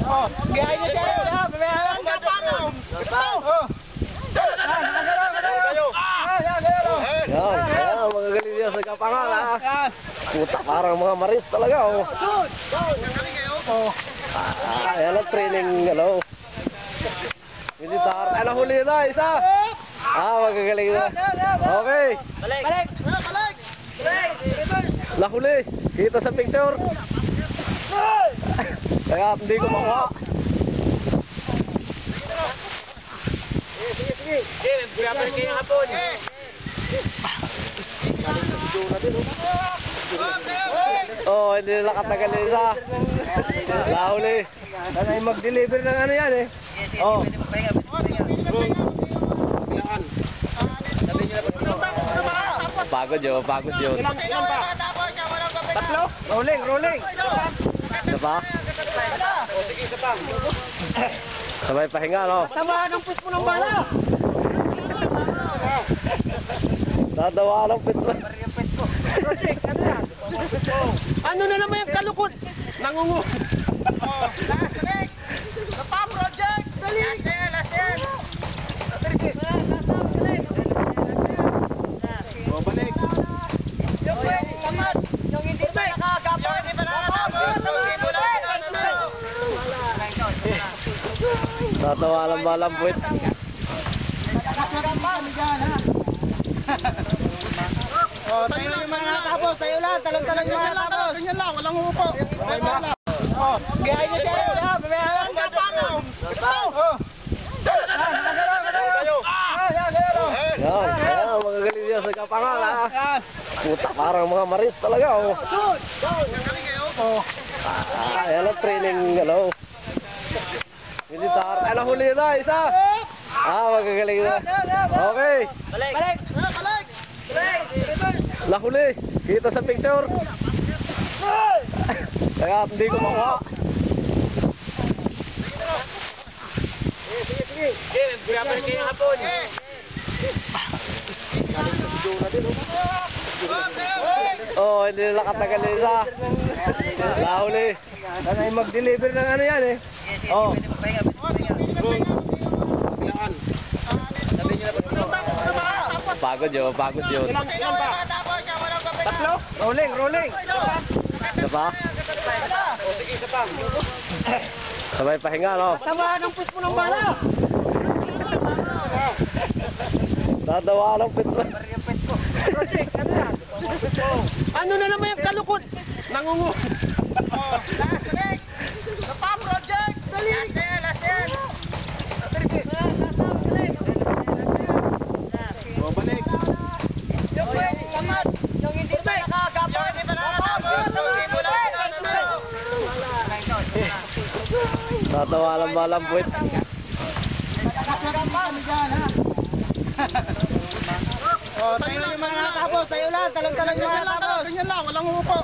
Oh, gaya niya siya. Babayaran ka pa mo. Oh. Yan, magagaling niya sa kapangal ha. Puta, parang mga maris talaga oh. Ayan ang training, ano. Militar. Ay, nahuli na, isa. Magagaling na. Okay. Balik. Nahuli. Kita sa picture. Kaya hindi ko makuha. Sige. Balik kayo hapon. Oh, hindi na nakatagal isa. Nahuli. Kaya mag-deliver ng ano yan eh. Oh. Pagod yun. Ilan pa? Tatlo? Rolling. Isa pa? Sige, isa pa. Sabay pahinga, no? Tamaan ang pit mo ng bala. Dadawa ng pit mo. Project, ano yan? Ano na naman yung kalukot? Nangungu. Balik! Pa project! Balik! Last yan! Balik! Yung tamat! Yung hindi pa nakagapon! Yung hindi pa nakagapon! Dadawa ng balang puwit. Oh, tayo yung mga natapos, tayo lang, talang-talang yung mga natapos. Ganyan lang, walang upo. Oh, gaya niya siya, babayaran ka pa mo. Oh. Yan, magagaling niya sa kapangal ha. Puta, parang mga maris talaga oh. Ayan ang training, ano. Militar. Ay, nahuli na, isa. Magagaling na. Okay. Balik. Nahuli. Kita sa picture. Kaya hindi ko makuha. Sige. Balik kayo hapon. Oh, hindi na nakatagal isa. Nahuli. Kaya mag-deliver ng ano yan eh. Oh. Pagod yun. Ilan pa? Tatlo? Rolling. Isa pa? Sige, isa pa. Sabay pahinga, no? Tamaan ang pit mo ng bala. Dadawa ng pit mo. Project, ano yan? Ano na naman yung kalukot? Nangungu. Balik! Pa project! Balik! Last yan! Balik! Yung tamat! Yung hindi pa nakagapon! Yung hindi pa nakagapon! Dadawa ng balang puwit. Oh, tayo yung mga natapos, tayo lang, talang-talang yung mga natapos. Ganyan lang, walang upo.